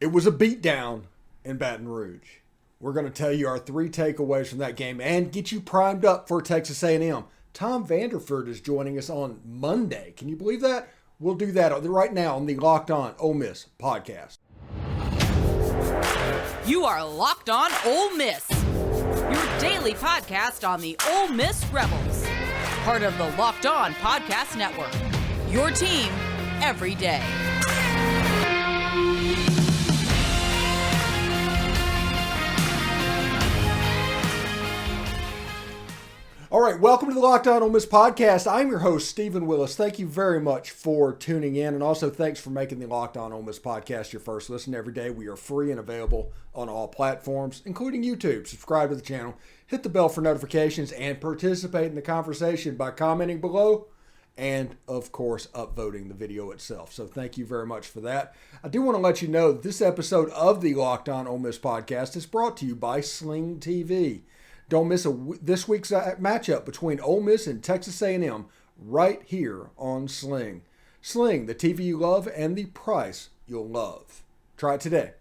It was a beatdown in Baton Rouge. We're going to tell you our 3 takeaways from that game and get you primed up for Texas A&M. Tom Vanderford is joining us on Monday. Can you believe that? We'll do that right now on the Locked On Ole Miss podcast. You are Locked On Ole Miss, your daily podcast on the Ole Miss Rebels. Part of the Locked On Podcast Network, your team every day. All right, welcome to the Locked On Ole Miss podcast. I'm your host, Stephen Willis. Thank you very much for tuning in, and also thanks for making the Locked On Ole Miss podcast your first listen every day. We are free and available on all platforms, including YouTube. Subscribe to the channel, hit the bell for notifications, and participate in the conversation by commenting below and, of course, upvoting the video itself. So thank you very much for that. I do want to let you know that this episode of the Locked On Ole Miss podcast is brought to you by Sling TV. Don't miss this week's matchup between Ole Miss and Texas A&M right here on Sling. Sling, the TV you love and the price you'll love. Try it today.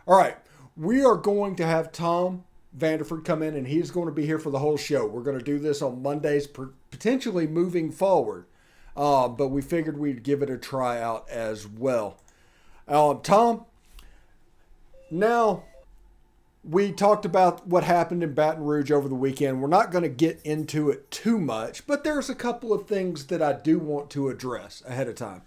All right, we are going to have Tom Vanderford come in, and he's going to be here for the whole show. We're going to do this on Mondays, potentially moving forward, but we figured we'd give it a try out as well. Tom, now... we talked about what happened in Baton Rouge over the weekend. We're not going to get into it too much, but there's a couple of things that I do want to address ahead of time.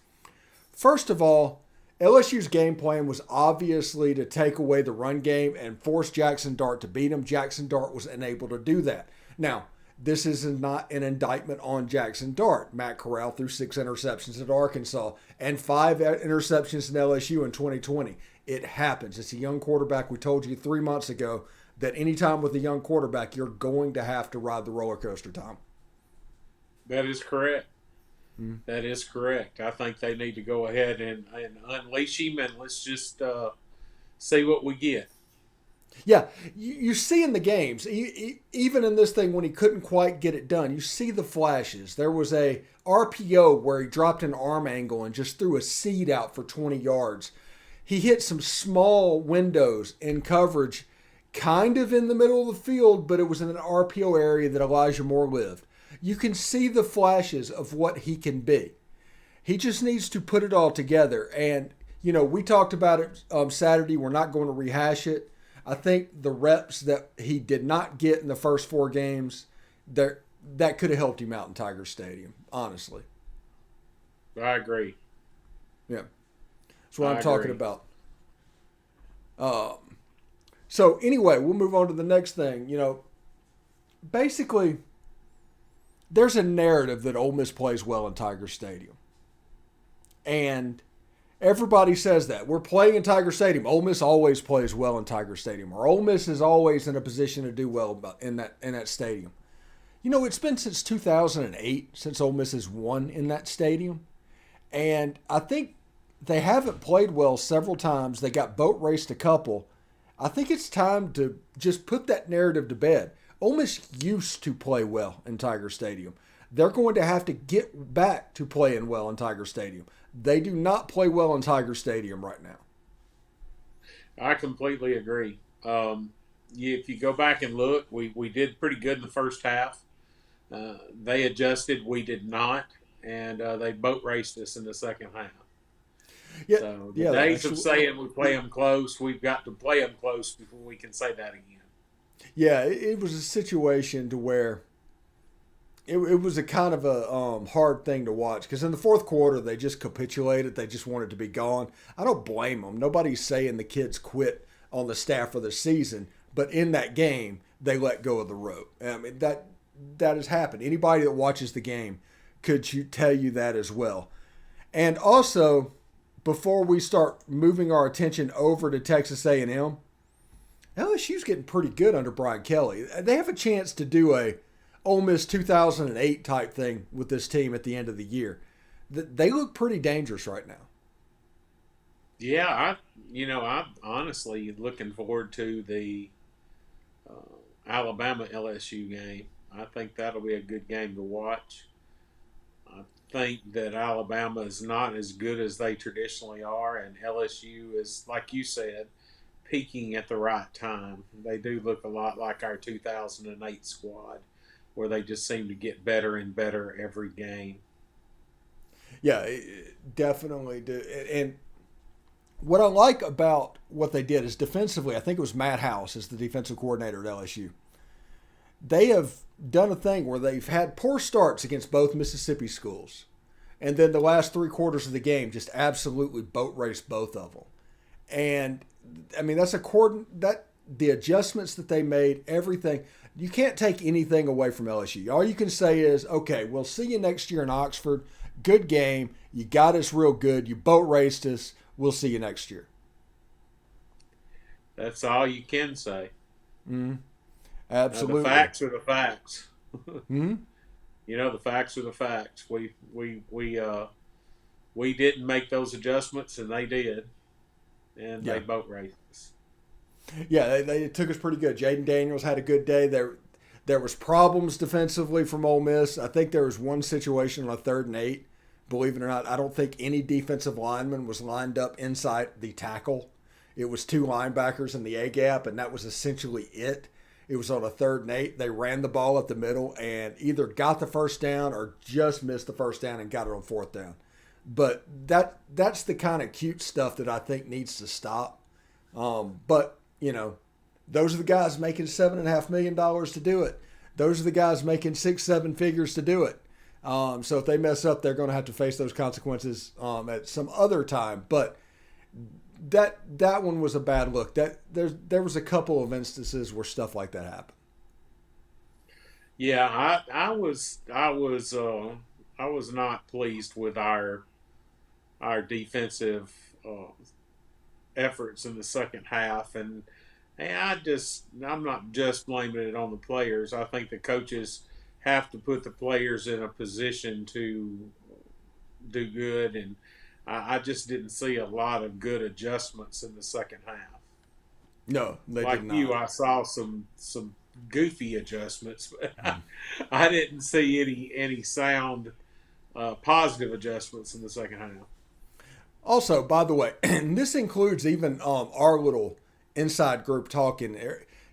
First of all, LSU's game plan was obviously to take away the run game and force Jaxson Dart to beat him. Jaxson Dart was unable to do that. Now, this is not an indictment on Jaxson Dart. Matt Corral threw 6 interceptions at Arkansas and 5 interceptions in LSU in 2020. It happens. It's a young quarterback. We told you 3 months ago that anytime with a young quarterback, you're going to have to ride the roller coaster, Tom. That is correct. That is correct. I think they need to go ahead and unleash him, and let's just see what we get. Yeah, you see in the games, even in this thing when he couldn't quite get it done, you see the flashes. There was a RPO where he dropped an arm angle and just threw a seed out for 20 yards. He hit some small windows in coverage, kind of in the middle of the field, but it was in an RPO area that Elijah Moore lived. You can see the flashes of what he can be. He just needs to put it all together. And, you know, we talked about it Saturday. We're not going to rehash it. I think the reps that he did not get in the first 4 games, that could have helped him out in Tiger Stadium, honestly. I agree. Yeah. That's what I'm talking about. So anyway, we'll move on to the next thing. You know, basically, there's a narrative that Ole Miss plays well in Tiger Stadium. And everybody says that. We're playing in Tiger Stadium. Ole Miss always plays well in Tiger Stadium. Or Ole Miss is always in a position to do well in that stadium. You know, it's been since 2008 since Ole Miss has won in that stadium. And I think they haven't played well several times. They got boat raced a couple. I think it's time to just put that narrative to bed. Ole Miss used to play well in Tiger Stadium. They're going to have to get back to playing well in Tiger Stadium. They do not play well in Tiger Stadium right now. I completely agree. If you go back and look, we did pretty good in the first half. They adjusted. We did not. And they boat raced us in the second half. Yeah, so the days of saying we play them close, we've got to play them close before we can say that again. Yeah, it was a situation to where it was a kind of a hard thing to watch because in the fourth quarter they just capitulated. They just wanted to be gone. I don't blame them. Nobody's saying the kids quit on the staff for the season, but in that game they let go of the rope. I mean that has happened. Anybody that watches the game could tell you that as well. And also, before we start moving our attention over to Texas A&M, LSU's getting pretty good under Brian Kelly. They have a chance to do a Ole Miss 2008 type thing with this team at the end of the year. They look pretty dangerous right now. Yeah, I'm honestly looking forward to the Alabama LSU game. I think that'll be a good game to watch. think that Alabama is not as good as they traditionally are, and LSU is, like you said, peaking at the right time. They do look a lot like our 2008 squad, where they just seem to get better and better every game. Yeah, definitely do. And what I like about what they did is defensively, I think it was Matt House as the defensive coordinator at LSU. They have done a thing where they've had poor starts against both Mississippi schools. And then the last 3 quarters of the game just absolutely boat raced both of them. And I mean, the adjustments that they made, everything. You can't take anything away from LSU. All you can say is, okay, we'll see you next year in Oxford. Good game. You got us real good. You boat raced us. We'll see you next year. That's all you can say. Mm-hmm. Absolutely. The facts are the facts. Mm-hmm. You know, the facts are the facts. We didn't make those adjustments, and they did, and they boat raced us. Yeah, they took us pretty good. Jaden Daniels had a good day. There was problems defensively from Ole Miss. I think there was one situation on a 3rd and 8. Believe it or not, I don't think any defensive lineman was lined up inside the tackle. It was 2 linebackers in the A gap, and that was essentially it. It was on a 3rd and 8. They ran the ball up the middle and either got the first down or just missed the first down and got it on 4th down. But that's the kind of cute stuff that I think needs to stop. But, you know, those are the guys making $7.5 million to do it. Those are the guys making 6-7 figures to do it. So if they mess up, they're going to have to face those consequences at some other time. But that one was a bad look. There was a couple of instances where stuff like that happened. Yeah, I was not pleased with our defensive efforts in the second half, and I'm not just blaming it on the players. I think the coaches have to put the players in a position to do good, and I just didn't see a lot of good adjustments in the second half. No, they like did not. you, I saw some goofy adjustments, but I didn't see any sound positive adjustments in the second half. Also, by the way, and this includes even our little inside group talking.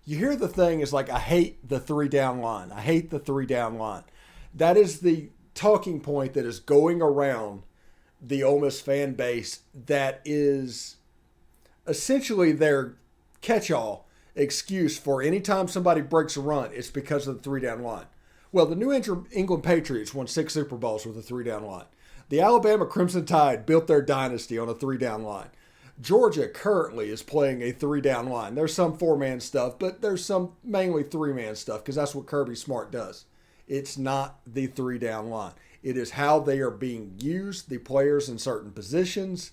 You hear the thing is like, I hate the 3-down line. I hate the 3-down line. That is the talking point that is going around the Ole Miss fan base that is essentially their catch-all excuse for any time somebody breaks a run, it's because of the 3-down line. Well, the New England Patriots won 6 Super Bowls with a 3-down line. The Alabama Crimson Tide built their dynasty on a 3-down line. Georgia currently is playing a 3-down line. There's some 4-man stuff, but there's some mainly 3-man stuff because that's what Kirby Smart does. It's not the 3-down line. It is how they are being used, the players in certain positions.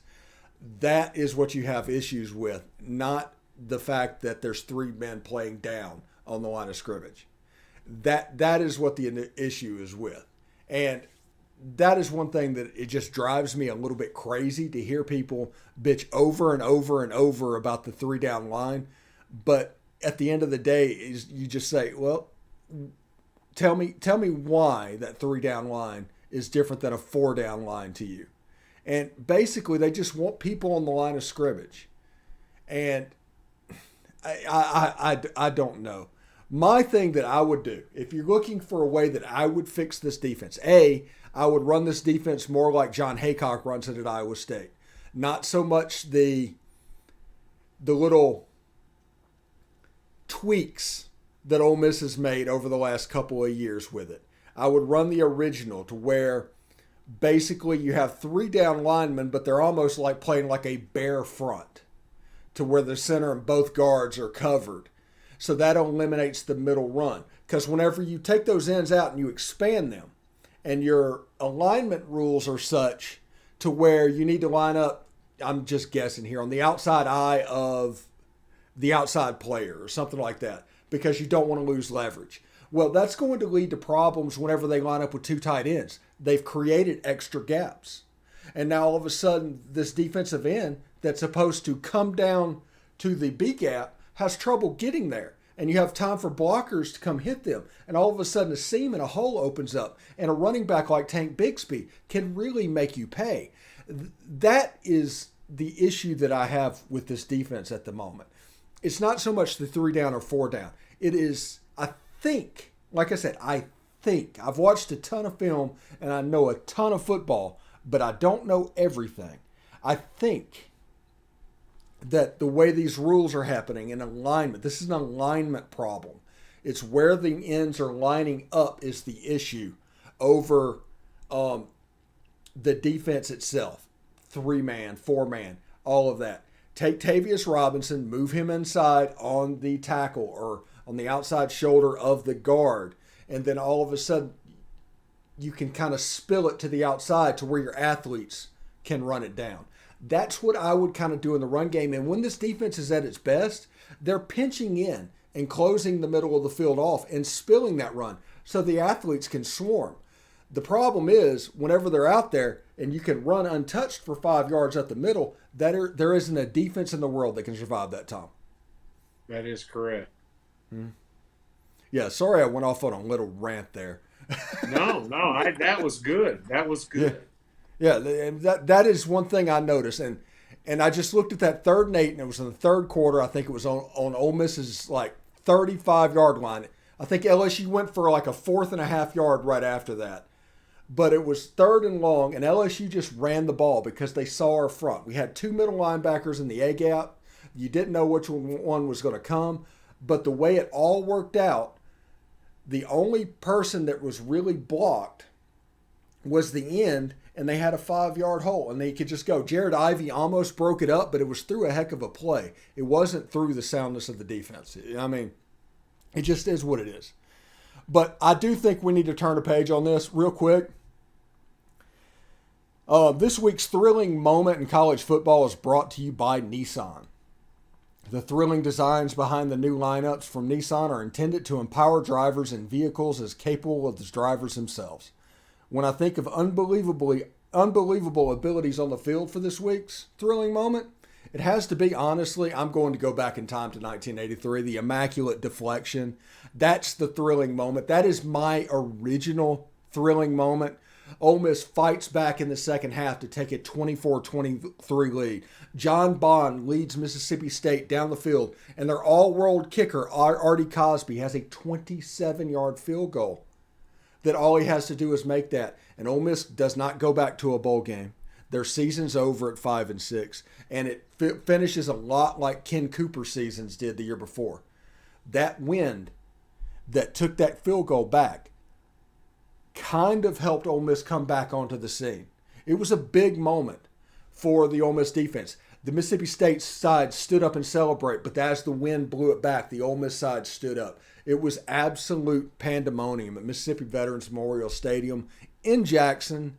That is what you have issues with, not the fact that there's 3 men playing down on the line of scrimmage. That is what the issue is with. And that is one thing that it just drives me a little bit crazy to hear people bitch over and over and over about the 3-down line. But at the end of the day, is you just say, well, tell me why that 3-down line is different than a 4-down line to you. And basically, they just want people on the line of scrimmage. And I don't know. My thing that I would do, if you're looking for a way that I would fix this defense, I would run this defense more like John Haycock runs it at Iowa State. Not so much the little tweaks that Ole Miss has made over the last couple of years with it. I would run the original to where basically you have 3-down linemen, but they're almost like playing like a bare front to where the center and both guards are covered. So that eliminates the middle run. Because whenever you take those ends out and you expand them, and your alignment rules are such to where you need to line up, I'm just guessing here, on the outside eye of the outside player or something like that, because you don't want to lose leverage. Well, that's going to lead to problems whenever they line up with 2 tight ends. They've created extra gaps. And now all of a sudden, this defensive end that's supposed to come down to the B gap has trouble getting there and you have time for blockers to come hit them. And all of a sudden a seam and a hole opens up, and a running back like Tank Bigsby can really make you pay. That is the issue that I have with this defense at the moment. It's not so much the 3 down or 4 down. It is, I think, like I said, I've watched a ton of film and I know a ton of football, but I don't know everything. I think that the way these rules are happening in alignment, this is an alignment problem. It's where the ends are lining up is the issue over the defense itself. 3-man, 4-man, all of that. Take Tavius Robinson, move him inside on the tackle or on the outside shoulder of the guard, and then all of a sudden you can kind of spill it to the outside to where your athletes can run it down. That's what I would kind of do in the run game. And when this defense is at its best, they're pinching in and closing the middle of the field off and spilling that run so the athletes can swarm. The problem is whenever they're out there and you can run untouched for 5 yards at the middle, there isn't a defense in the world that can survive that, Tom. That is correct. Yeah, sorry I went off on a little rant there. No, that was good. That was good. Yeah, and that is one thing I noticed. And I just looked at that 3rd and 8, and it was in the 3rd quarter. I think it was on Ole Miss's, 35-yard line. I think LSU went for a 4th and a half yard right after that. But it was 3rd and long, and LSU just ran the ball because they saw our front. We had 2 middle linebackers in the A-gap. You didn't know which one was going to come. But the way it all worked out, the only person that was really blocked was the end, and they had a 5-yard hole, and they could just go. Jared Ivey almost broke it up, but it was through a heck of a play. It wasn't through the soundness of the defense. I mean, it just is what it is. But I do think we need to turn a page on this real quick. This week's thrilling moment in college football is brought to you by Nissan. The thrilling designs behind the new lineups from Nissan are intended to empower drivers in vehicles as capable as the drivers themselves. When I think of unbelievable abilities on the field for this week's thrilling moment, it has to be, honestly, I'm going to go back in time to 1983, the immaculate deflection. That's the thrilling moment. That is my original thrilling moment. Ole Miss fights back in the second half to take a 24-23 lead. John Bond leads Mississippi State down the field, and their all-world kicker, Artie Cosby, has a 27-yard field goal that all he has to do is make that. And Ole Miss does not go back to a bowl game. Their season's over at 5-6, and it finishes a lot like Ken Cooper's seasons did the year before. That wind that took that field goal back kind of helped Ole Miss come back onto the scene. It was a big moment for the Ole Miss defense. The Mississippi State side stood up and celebrate, but as the wind blew it back, the Ole Miss side stood up. It was absolute pandemonium at Mississippi Veterans Memorial Stadium in Jackson,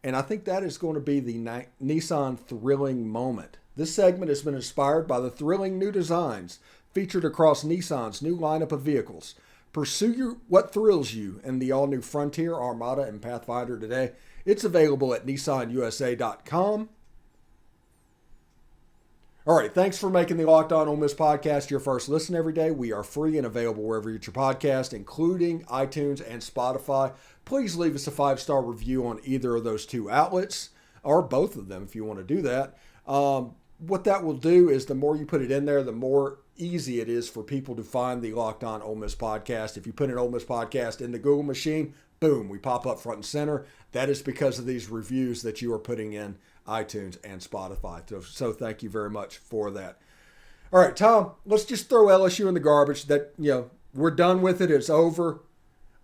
and I think that is going to be the Nissan thrilling moment. This segment has been inspired by the thrilling new designs featured across Nissan's new lineup of vehicles. Pursue what thrills you in the all-new Frontier, Armada, and Pathfinder today. It's available at nissanusa.com. All right, thanks for making the Locked On Ole Miss podcast your first listen every day. We are free and available wherever you get your podcast, including iTunes and Spotify. Please leave us a 5-star review on either of those 2 outlets, or both of them if you want to do that. What that will do is the more you put it in there, the more easy it is for people to find the Locked On Ole Miss podcast. If you put an Ole Miss podcast in the Google machine, boom, we pop up front and center. That is because of these reviews that you are putting in iTunes and Spotify. So thank you very much for that. All right, Tom, let's just throw LSU in the garbage. We're done with it. It's over.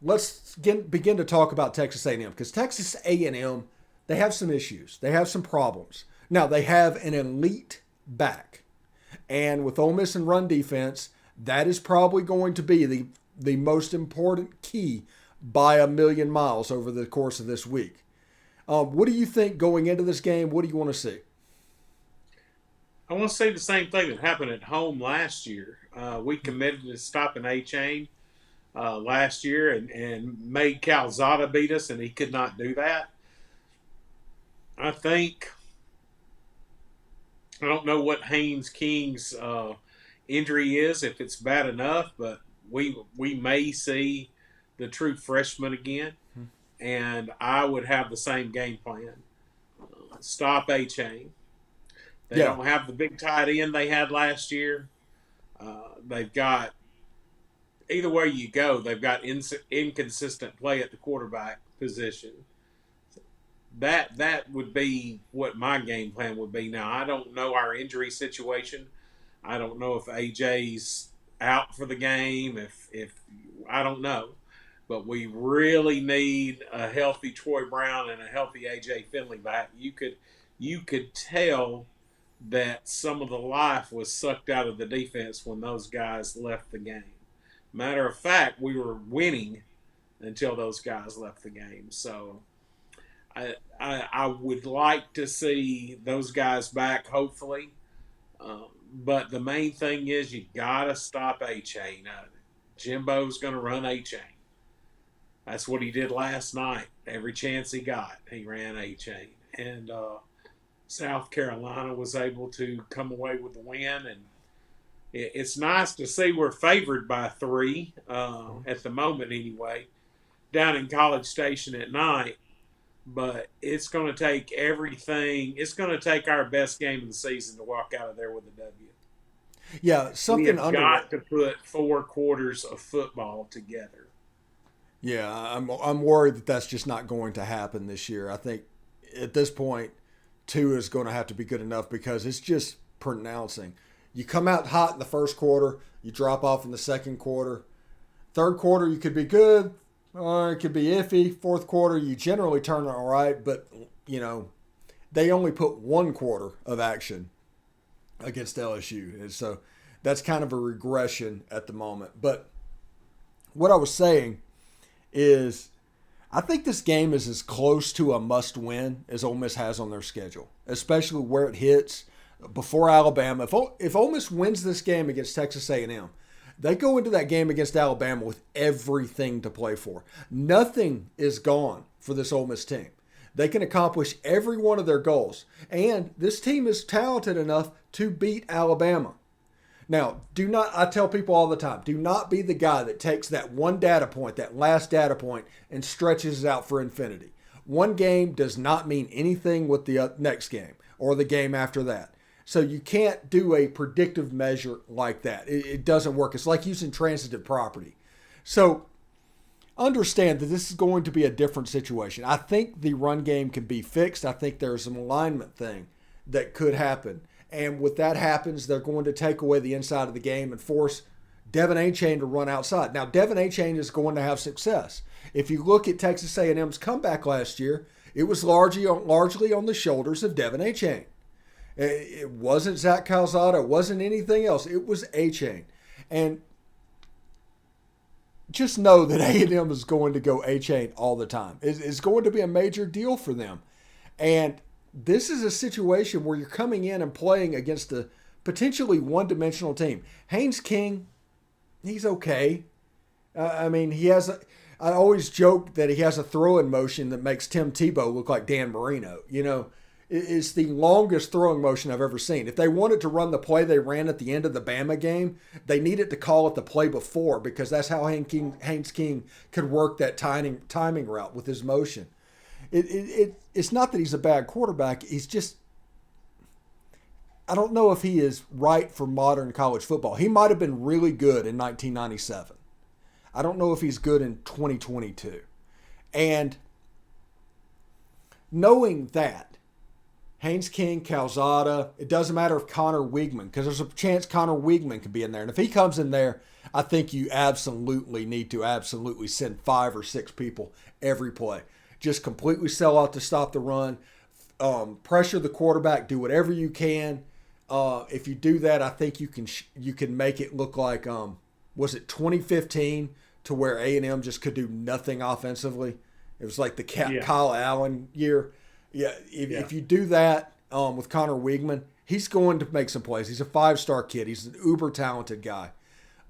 Let's begin to talk about Texas A&M, because Texas A&M, they have some issues. They have some problems. Now, they have an elite back. And with Ole Miss and run defense, that is probably going to be the most important key by a million miles over the course of this week. What do you think going into this game? What do you want to see? I want to say the same thing that happened at home last year. We committed to stopping Achane last year and made Calzada beat us, and he could not do that. I don't know what Haynes King's injury is, if it's bad enough, but we may see the true freshman again, and I would have the same game plan. Stop Achane. They don't have the big tight end they had last year. They've got, either way you go, they've got inconsistent play at the quarterback position. That would be what my game plan would be. Now, I don't know our injury situation. I don't know if AJ's out for the game. If I don't know. But we really need a healthy Troy Brown and a healthy AJ Finley back. You could tell that some of the life was sucked out of the defense when those guys left the game. Matter of fact, we were winning until those guys left the game. So I would like to see those guys back, hopefully. But the main thing is you got to stop Achane. Jimbo's going to run Achane. That's what he did last night. Every chance he got, he ran Achane. And South Carolina was able to come away with the win. And it's nice to see we're favored by 3 at the moment anyway, down in College Station at night. But it's going to take everything. It's going to take our best game of the season to walk out of there with a W. Yeah, something we have got to put 4 quarters of football together. Yeah, I'm worried that that's just not going to happen this year. I think at this point, 2 is going to have to be good enough because it's just pronouncing. You come out hot in the first quarter, you drop off in the second quarter. Third quarter, you could be good, or it could be iffy. Fourth quarter, you generally turn all right, but, they only put 1 quarter of action against LSU. And so that's kind of a regression at the moment. But what I was saying is I think this game is as close to a must-win as Ole Miss has on their schedule, especially where it hits before Alabama. If Ole Miss wins this game against Texas A&M, they go into that game against Alabama with everything to play for. Nothing is gone for this Ole Miss team. They can accomplish every one of their goals. And this team is talented enough to beat Alabama. Now, I tell people all the time, do not be the guy that takes that one data point, that last data point, and stretches it out for infinity. One game does not mean anything with the next game or the game after that. So you can't do a predictive measure like that. It doesn't work. It's like using transitive property. So understand that this is going to be a different situation. I think the run game can be fixed. I think there's some alignment thing that could happen. And when that happens, they're going to take away the inside of the game and force Devon Achane to run outside. Now, Devon Achane is going to have success. If you look at Texas A&M's comeback last year, it was largely on the shoulders of Devon Achane. It wasn't Zach Calzada. It wasn't anything else. It was Achane. And just know that A&M is going to go Achane all the time. It's going to be a major deal for them. And this is a situation where you're coming in and playing against a potentially one-dimensional team. Haynes King, he's okay. I always joke that he has a throwing motion that makes Tim Tebow look like Dan Marino. It's the longest throwing motion I've ever seen. If they wanted to run the play they ran at the end of the Bama game, they needed to call it the play before because that's how Haynes King could work that timing route with his motion. It's not that he's a bad quarterback. He's just, I don't know if he is right for modern college football. He might have been really good in 1997. I don't know if he's good in 2022. And knowing that, Haynes King, Calzada, it doesn't matter if Connor Weigman, because there's a chance Connor Weigman could be in there. And if he comes in there, I think you absolutely need to send 5 or 6 people every play. Just completely sell out to stop the run, pressure the quarterback, do whatever you can. If you do that, I think you can make it look like, was it 2015 to where A&M just could do nothing offensively? It was like the Kyle Allen year. Yeah, if you do that with Connor Weigman, he's going to make some plays. He's a 5-star kid. He's an uber talented guy.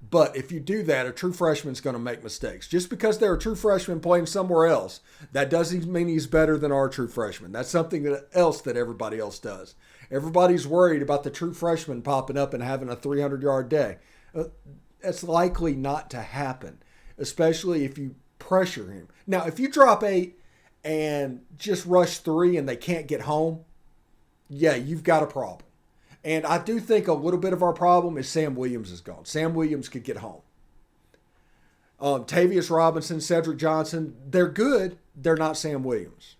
But if you do that, a true freshman's going to make mistakes. Just because they're a true freshman playing somewhere else, that doesn't mean he's better than our true freshman. That's something else that everybody else does. Everybody's worried about the true freshman popping up and having a 300-yard day. That's likely not to happen, especially if you pressure him. Now, if you drop 8 and just rush 3 and they can't get home, yeah, you've got a problem. And I do think a little bit of our problem is Sam Williams is gone. Sam Williams could get home. Tavius Robinson, Cedric Johnson, they're good. They're not Sam Williams.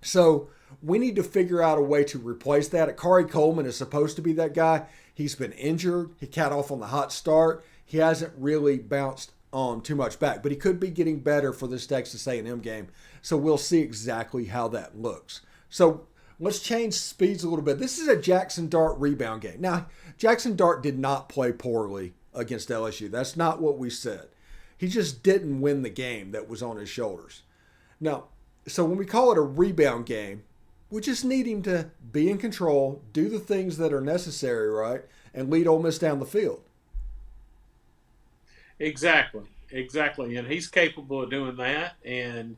So we need to figure out a way to replace that. Akari Coleman is supposed to be that guy. He's been injured. He got off on the hot start. He hasn't really bounced too much back, but he could be getting better for this Texas A&M game. So we'll see exactly how that looks. So let's change speeds a little bit. This is a Jaxson Dart rebound game. Now, Jaxson Dart did not play poorly against LSU. That's not what we said. He just didn't win the game that was on his shoulders. Now, so when we call it a rebound game, we just need him to be in control, do the things that are necessary, right, and lead Ole Miss down the field. Exactly. And he's capable of doing that, and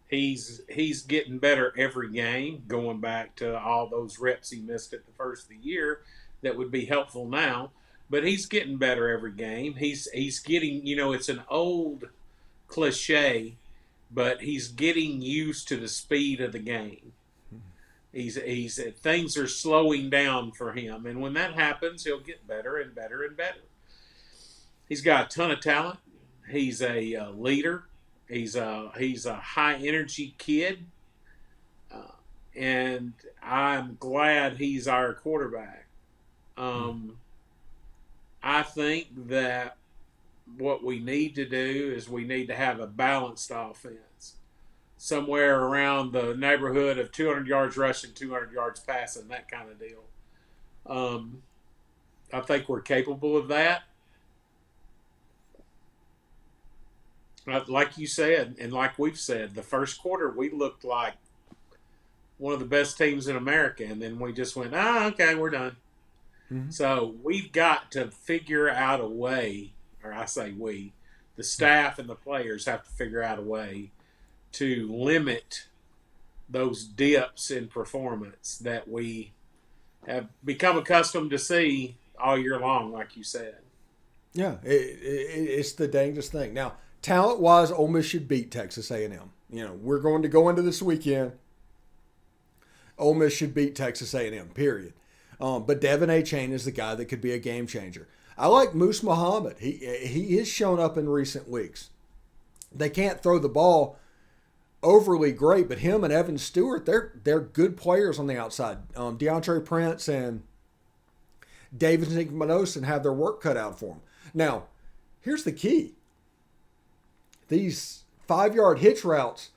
he's getting better every game, going back to all those reps he missed at the first of the year that would be helpful now. But he's getting better every game. He's getting, it's an old cliche, but he's getting used to the speed of the game. Things are slowing down for him, and when that happens, he'll get better and better and better. He's got a ton of talent. He's a leader. He's a high energy kid, and I'm glad he's our quarterback. I think that what we need to do is we need to have a balanced offense, somewhere around the neighborhood of 200 yards rushing, 200 yards passing, that kind of deal. I think we're capable of that. Like you said, and like we've said, the first quarter we looked like one of the best teams in America, and then we just went, okay, we're done. Mm-hmm. So we've got to figure out a way, or I say we, the staff and the players have to figure out a way to limit those dips in performance that we have become accustomed to see all year long, like you said. Yeah, it's the dangest thing. Now, talent-wise, Ole Miss should beat Texas A&M. We're going to go into this weekend. Ole Miss should beat Texas A&M, period. But Devon Achane is the guy that could be a game changer. I like Moose Muhammad. He has shown up in recent weeks. They can't throw the ball overly great, but him and Evan Stewart, they're good players on the outside. DeAndre Prince and David Manosin have their work cut out for them. Now, here's the key. These 5-yard hitch routes,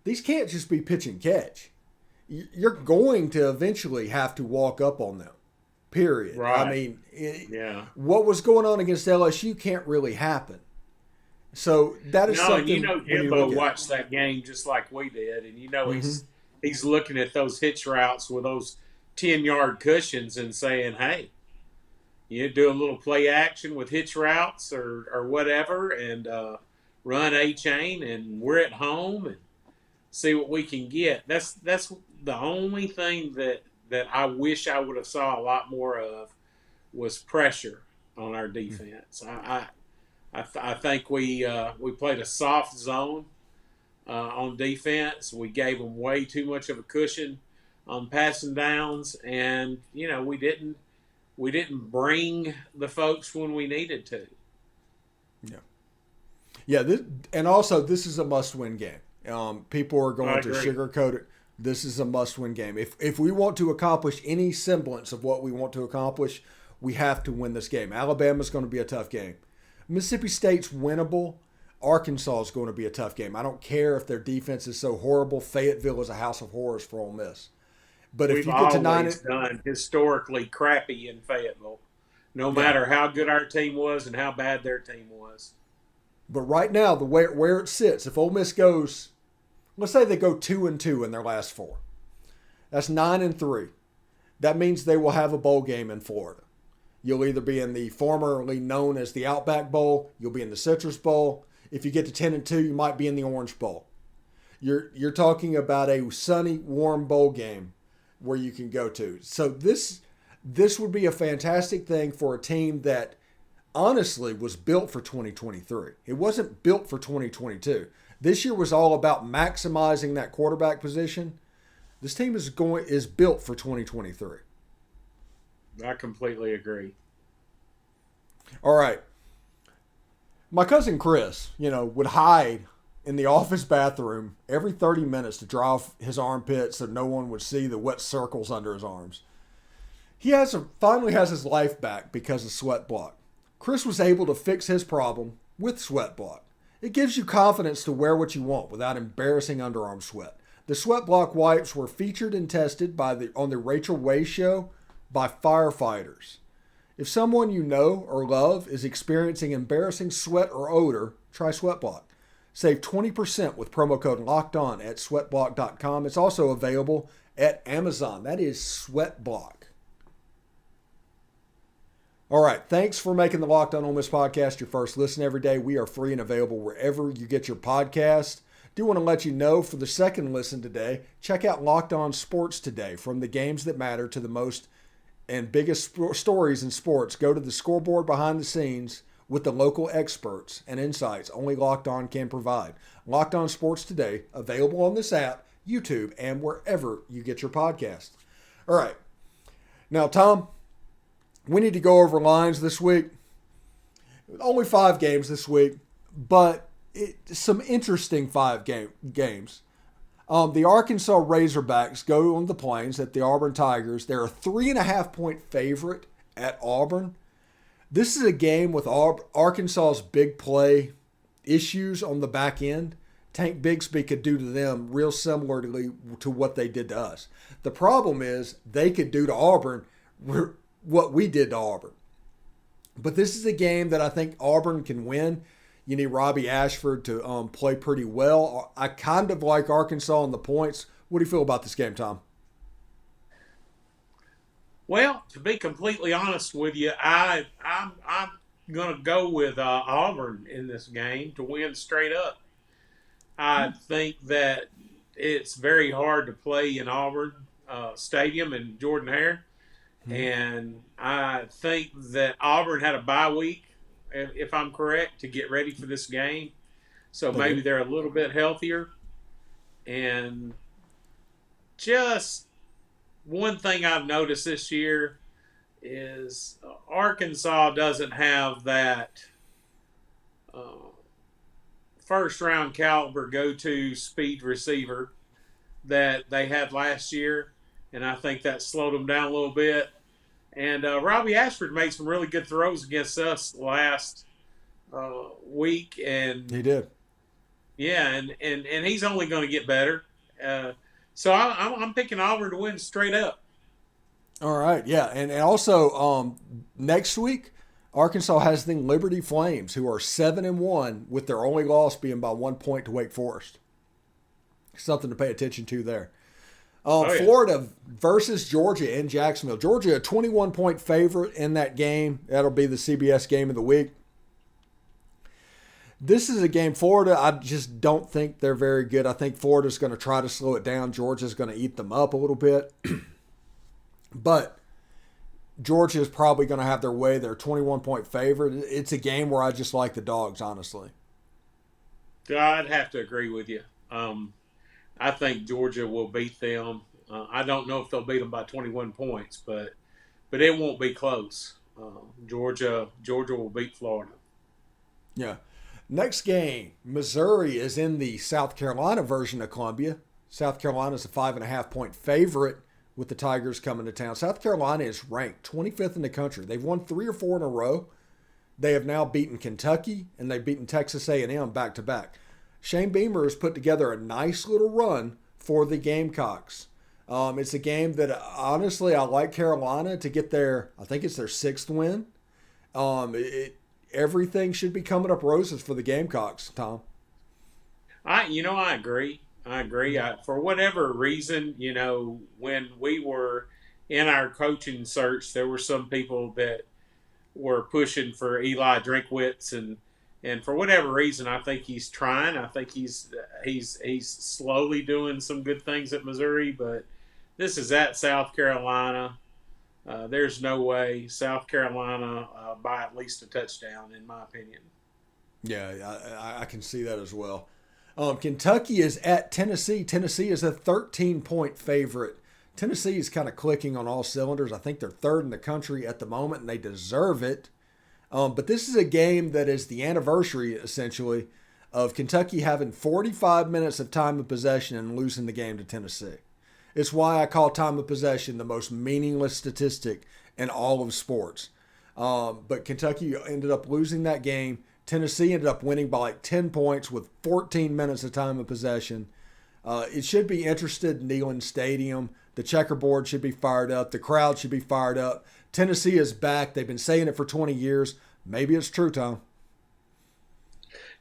these can't just be pitch and catch. You're going to eventually have to walk up on them, period. Right. I mean, what was going on against LSU can't really happen. So that is something. Jimbo watched that game just like we did, and he's looking at those hitch routes with those 10-yard cushions and saying, hey, you do a little play action with hitch routes or whatever, and run A-chain, and we're at home and see what we can get. That's the only thing that I wish I would have saw a lot more of was pressure on our defense. I think we played a soft zone on defense. We gave them way too much of a cushion on passing downs, and we didn't bring the folks when we needed to. Yeah. This is a must-win game. People are going to sugarcoat it. This is a must-win game. If we want to accomplish any semblance of what we want to accomplish, we have to win this game. Alabama's going to be a tough game. Mississippi State's winnable. Arkansas is going to be a tough game. I don't care if their defense is so horrible. Fayetteville is a house of horrors for Ole Miss. But if you get to 9, we've done historically crappy in Fayetteville, no matter how good our team was and how bad their team was. But right now, the way where it sits, if Ole Miss goes, let's say they go 2-2 in their last 4, that's 9-3. That means they will have a bowl game in Florida. You'll either be in the formerly known as the Outback Bowl, you'll be in the Citrus Bowl. If you get to 10-2, you might be in the Orange Bowl. You're talking about a sunny, warm bowl game where you can go to. So this would be a fantastic thing for a team that honestly was built for 2023. It wasn't built for 2022. This year was all about maximizing that quarterback position. This team is built for 2023. I completely agree. All right. My cousin Chris, would hide in the office bathroom every 30 minutes to dry off his armpits so no one would see the wet circles under his arms. He finally has his life back because of Sweat Block. Chris was able to fix his problem with Sweat Block. It gives you confidence to wear what you want without embarrassing underarm sweat. The Sweat Block wipes were featured and tested on the Rachel Way Show by firefighters. If someone you know or love is experiencing embarrassing sweat or odor, try Sweat Block. Save 20% with promo code LOCKEDON at sweatblock.com. It's also available at Amazon. That is Sweat Block. All right, thanks for making the Locked On Ole Miss podcast your first listen every day. We are free and available wherever you get your podcast. Do want to let you know for the second listen today, check out Locked On Sports Today. From the games that matter to the most and biggest stories in sports, go to the scoreboard behind the scenes with the local experts and insights only Locked On can provide. Locked On Sports Today, available on this app, YouTube, and wherever you get your podcast. All right. Now, Tom, we need to go over lines this week. Only 5 games this week, but some interesting 5 games. The Arkansas Razorbacks go on the Plains at the Auburn Tigers. They're a 3.5-point favorite at Auburn. This is a game with Arkansas's big play issues on the back end. Tank Bigsby could do to them real similarly to what they did to us. The problem is they could do to Auburn what we did to Auburn. But this is a game that I think Auburn can win. You need Robbie Ashford to play pretty well. I kind of like Arkansas on the points. What do you feel about this game, Tom? Well, to be completely honest with you, I'm going to go with Auburn in this game to win straight up. I think that it's very hard to play in Auburn Stadium and Jordan-Hare. And I think that Auburn had a bye week, if I'm correct, to get ready for this game. So maybe they're a little bit healthier. And just one thing I've noticed this year is Arkansas doesn't have that first-round caliber go-to speed receiver that they had last year. And I think that slowed them down a little bit. And Robbie Ashford made some really good throws against us last week. And he did. Yeah, and he's only going to get better. So I'm picking Auburn to win straight up. All right, yeah. And also next week, Arkansas has the Liberty Flames, who are 7-1 with their only loss being by 1 point to Wake Forest. Something to pay attention to there. Florida versus Georgia in Jacksonville. Georgia, a 21-point favorite in that game. That'll be the CBS game of the week. This is a game, Florida, I just don't think they're very good. I think Florida's going to try to slow it down. Georgia's going to eat them up a little bit. But Georgia is probably going to have their way. They're a 21-point favorite. It's a game where I just like the dogs, honestly. I'd have to agree with you. I think Georgia will beat them. I don't know if they'll beat them by 21 points, but it won't be close. Georgia will beat Florida. Yeah. Next game, Missouri is in the South Carolina version of Columbia. South Carolina is a 5.5-point favorite with the Tigers coming to town. South Carolina is ranked 25th in the country. They've won 3 or 4 in a row. They have now beaten Kentucky, and they've beaten Texas A&M back-to-back. Shane Beamer has put together a nice little run for the Gamecocks. It's a game that, honestly, I like Carolina to get their, I think it's their 6th win. Everything should be coming up roses for the Gamecocks, Tom. I agree. For whatever reason, when we were in our coaching search, there were some people that were pushing for Eli Drinkwitz, and for whatever reason, I think he's trying. I think he's slowly doing some good things at Missouri, but this is at South Carolina. There's no way South Carolina by at least a touchdown, in my opinion. Yeah, I can see that as well. Kentucky is at Tennessee. Tennessee is a 13-point favorite. Tennessee is kind of clicking on all cylinders. I think they're third in the country at the moment, and they deserve it. But this is a game that is the anniversary, essentially, of Kentucky having 45 minutes of time of possession and losing the game to Tennessee. It's why I call time of possession the most meaningless statistic in all of sports. But Kentucky ended up losing that game. Tennessee ended up winning by like 10 points with 14 minutes of time of possession. It should be interested in Neyland Stadium. The checkerboard should be fired up. The crowd should be fired up. Tennessee is back. They've been saying it for 20 years. Maybe it's true, Tom.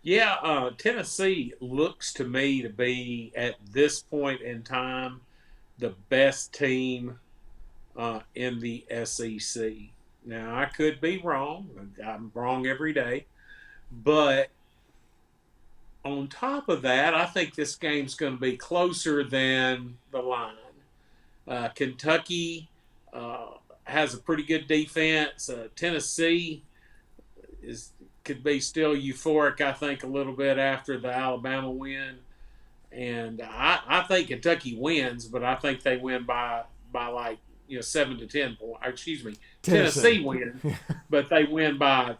Yeah, Tennessee looks to me to be, at this point in time, the best team in the SEC. Now, I could be wrong. I'm wrong every day. But on top of that, I think this game's going to be closer than the line. Kentucky has a pretty good defense. Tennessee could be still euphoric, I think, a little bit after the Alabama win. And I think Kentucky wins, but I think they win by 7 to 10 points. Excuse me, Tennessee wins, but they win by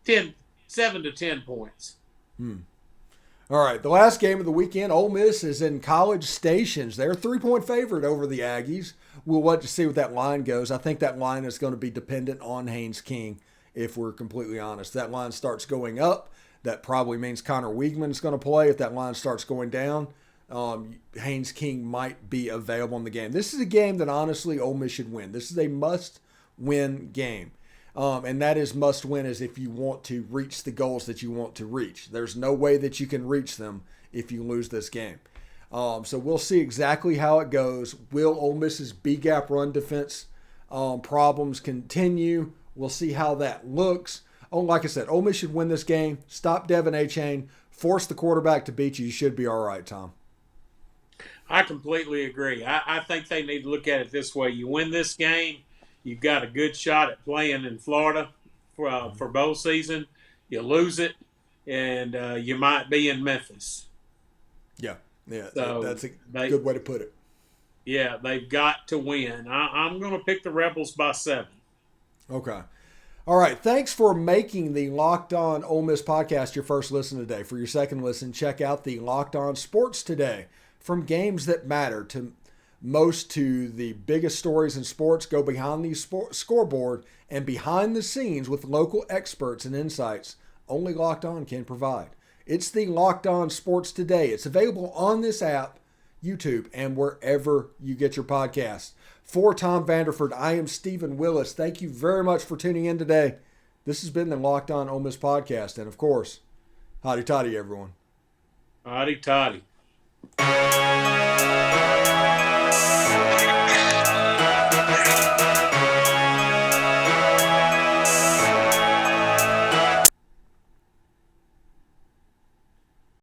7 to 10 points. All right, the last game of the weekend, Ole Miss is in College Station. They're a 3-point favorite over the Aggies. We'll wait to see what that line goes. I think that line is going to be dependent on Haynes King, if we're completely honest. That line starts going up. That probably means Connor Weigman is going to play. If that line starts going down, Haynes King might be available in the game. This is a game that, honestly, Ole Miss should win. This is a must-win game. And that is must win as if you want to reach the goals that you want to reach. There's no way that you can reach them if you lose this game. So we'll see exactly how it goes. Will Ole Miss's B-gap run defense problems continue? We'll see how that looks. Like I said, Ole Miss should win this game. Stop Devon Achane. Force the quarterback to beat you. You should be all right, Tom. I completely agree. I think they need to look at it this way. You win this game, you've got a good shot at playing in Florida for bowl season. You lose it, and you might be in Memphis. Yeah, so that's a good way to put it. Yeah, they've got to win. I'm going to pick the Rebels by 7. Okay. All right, thanks for making the Locked On Ole Miss podcast your first listen today. For your second listen, check out the Locked On Sports Today. From games that matter to most to the biggest stories in sports, go behind the scoreboard and behind the scenes with local experts and insights only Locked On can provide. It's the Locked On Sports Today. It's available on this app, YouTube, and wherever you get your podcasts. For Tom Vanderford, I am Stephen Willis. Thank you very much for tuning in today. This has been the Locked On Ole Miss podcast. And, of course, howdy toddy, everyone. Howdy toddy.